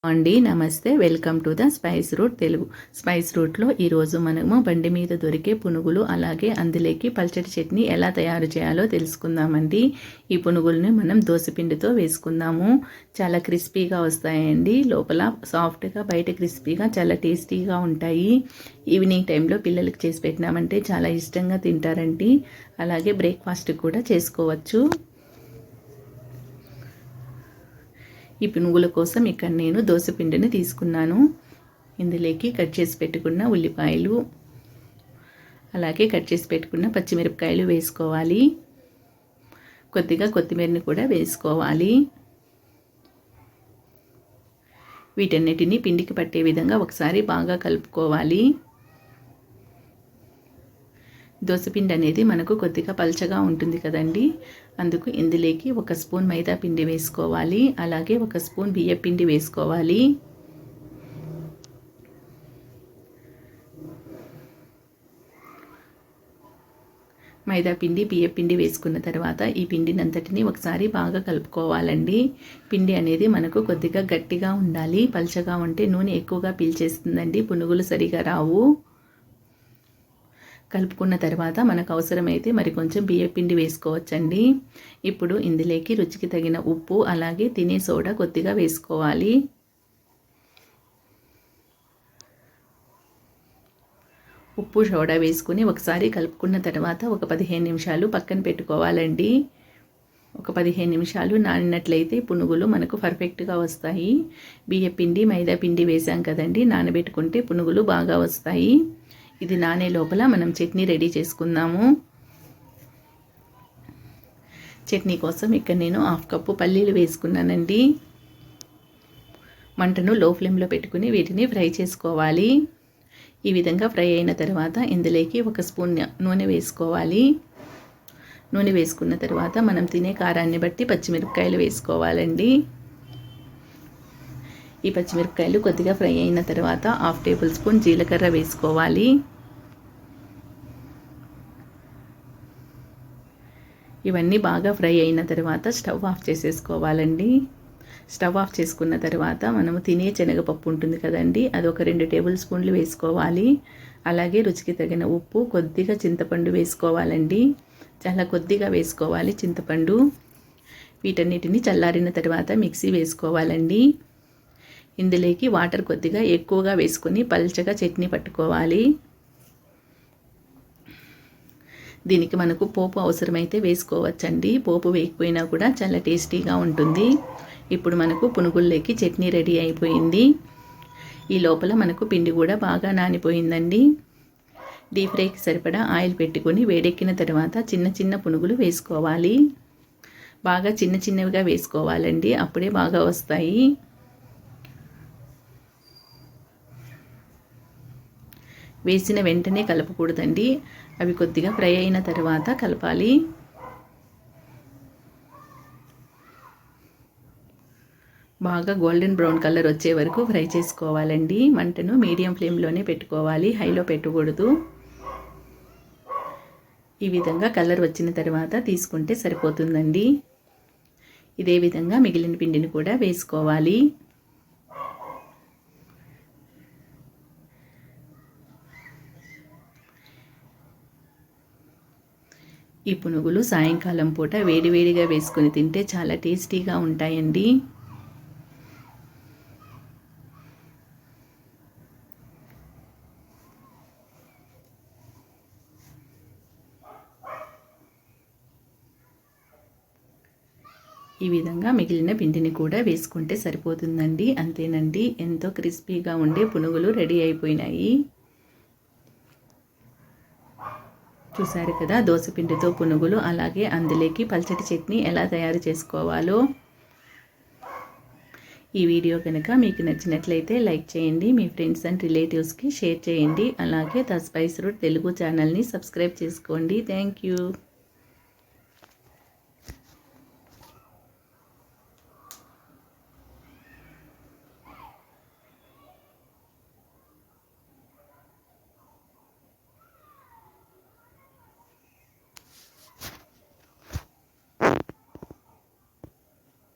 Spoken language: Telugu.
అండి నమస్తే, welcome to the spice route Telugu. Spice రూట్లో ఈరోజు మనము బండి మీద దొరికే పునుగులు అలాగే అందులోకి పల్చటి చట్నీ ఎలా తయారు చేయాలో తెలుసుకుందామండి. ఈ పునుగుల్ని మనం దోసపిండితో వేసుకుందాము. చాలా క్రిస్పీగా వస్తాయండి, లోపల సాఫ్ట్గా బయట క్రిస్పీగా చాలా టేస్టీగా ఉంటాయి. ఈవినింగ్ టైంలో పిల్లలకి చేసి పెట్టినామంటే చాలా ఇష్టంగా తింటారండి. అలాగే బ్రేక్ఫాస్ట్ కూడా చేసుకోవచ్చు. ఈ పునుగుల కోసం ఇక్కడ నేను దోసపిండిని తీసుకున్నాను. ఇందులోకి కట్ చేసి పెట్టుకున్న ఉల్లిపాయలు అలాగే కట్ చేసి పెట్టుకున్న పచ్చిమిరపకాయలు వేసుకోవాలి. కొద్దిగా కొత్తిమీరని కూడా వేసుకోవాలి. వీటన్నిటిని పిండికి పట్టే విధంగా ఒకసారి బాగా కలుపుకోవాలి. దోసపిండి అనేది మనకు కొద్దిగా పల్చగా ఉంటుంది కదండి, అందుకు ఇందులోకి 1 స్పూన్ మైదా పిండి వేసుకోవాలి. అలాగే 1 స్పూన్ బియ్య పిండి వేసుకోవాలి. మైదా పిండి బియ్య పిండి వేసుకున్న తర్వాత ఈ పిండిని అంతటిని ఒకసారి బాగా కలుపుకోవాలండి. పిండి అనేది మనకు కొద్దిగా గట్టిగా ఉండాలి. పల్చగా ఉంటే నూనె ఎక్కువగా పీల్చేస్తుందండి, పునుగులు సరిగా రావు. కలుపుకున్న తర్వాత మనకు అవసరమైతే మరి కొంచెం బియ్యపిండి వేసుకోవచ్చండి. ఇప్పుడు ఇందులోకి రుచికి తగిన ఉప్పు అలాగే తినే సోడా కొద్దిగా వేసుకోవాలి. ఉప్పు సోడా వేసుకుని ఒకసారి కలుపుకున్న తర్వాత ఒక 15 నిమిషాలు పక్కన పెట్టుకోవాలండి. ఒక 15 నిమిషాలు నానినట్లయితే పునుగులు మనకు పర్ఫెక్ట్గా వస్తాయి. బియ్యపిండి మైదా పిండి వేసాం కదండి, నానబెట్టుకుంటే పునుగులు బాగా వస్తాయి. ఇది నానే లోపల మనం చట్నీ రెడీ చేసుకుందాము. చట్నీ కోసం ఇక్కడ నేను 1/2 కప్పు పల్లీలు వేసుకున్నానండి. మంటను లో ఫ్లేమ్లో పెట్టుకుని వీటిని ఫ్రై చేసుకోవాలి. ఈ విధంగా ఫ్రై అయిన తర్వాత ఇందులోకి 1 స్పూన్ నూనె వేసుకోవాలి. నూనె వేసుకున్న తర్వాత మనం తినే కారాన్ని బట్టి పచ్చిమిరపకాయలు వేసుకోవాలండి. ఈ పచ్చిమిరపకాయలు కొద్దిగా ఫ్రై అయిన తర్వాత 1/2 టేబుల్ స్పూన్ జీలకర్ర వేసుకోవాలి. ఇవన్నీ బాగా ఫ్రై అయిన తర్వాత స్టవ్ ఆఫ్ చేసేసుకోవాలండి. స్టవ్ ఆఫ్ చేసుకున్న తర్వాత మనము తినే శనగపప్పు ఉంటుంది కదండి, అది ఒక 2 టేబుల్ స్పూన్లు వేసుకోవాలి. అలాగే రుచికి తగిన ఉప్పు, కొద్దిగా చింతపండు వేసుకోవాలండి. చాలా కొద్దిగా వేసుకోవాలి చింతపండు. వీటన్నిటిని చల్లారిన తర్వాత మిక్సీ వేసుకోవాలండి. ఇందులోకి వాటర్ కొద్దిగా ఎక్కువగా వేసుకొని పల్చగా చట్నీ పట్టుకోవాలి. దీనికి మనకు పోపు అవసరమైతే వేసుకోవచ్చండి, పోపు వేయకపోయినా కూడా చాలా టేస్టీగా ఉంటుంది. ఇప్పుడు మనకు పునుగుల్లోకి చట్నీ రెడీ అయిపోయింది. ఈ లోపల మనకు పిండి కూడా బాగా నానిపోయిందండి. డీప్ ఫ్రైకి సరిపడా ఆయిల్ పెట్టుకొని వేడెక్కిన తర్వాత చిన్న చిన్న పునుగులు వేసుకోవాలి. బాగా చిన్న చిన్నవిగా వేసుకోవాలండి, అప్పుడే బాగా వస్తాయి. వేసిన వెంటనే కలపకూడదండి, అవి కొద్దిగా ఫ్రై అయిన తర్వాత కలపాలి. బాగా గోల్డెన్ బ్రౌన్ కలర్ వచ్చే వరకు ఫ్రై చేసుకోవాలండి. మంటను మీడియం ఫ్లేమ్లోనే పెట్టుకోవాలి, హైలో పెట్టకూడదు. ఈ విధంగా కలర్ వచ్చిన తర్వాత తీసుకుంటే సరిపోతుందండి. ఇదే విధంగా మిగిలిన పిండిని కూడా వేసుకోవాలి. ఈ పునుగులు సాయంకాలం పూట వేడివేడిగా వేసుకొని తింటే చాలా టేస్టీగా ఉంటాయండి. ఈ విధంగా మిగిలిన పిండిని కూడా వేసుకుంటే సరిపోతుందండి. అంతేనండి, ఎంతో క్రిస్పీగా ఉండే పునుగులు రెడీ అయిపోయినాయి. చూసారు కదా, దోసపిండితో పునుగులు అలాగే అందులోకి పల్చటి చట్నీ ఎలా తయారు చేసుకోవాలో. ఈ వీడియో కనుక మీకు నచ్చినట్లయితే లైక్ చేయండి, మీ ఫ్రెండ్స్ అండ్ రిలేటివ్స్కి షేర్ చేయండి. అలాగే ద స్పైస్ రూట్ తెలుగు ఛానల్ని సబ్స్క్రైబ్ చేసుకోండి. Thank you.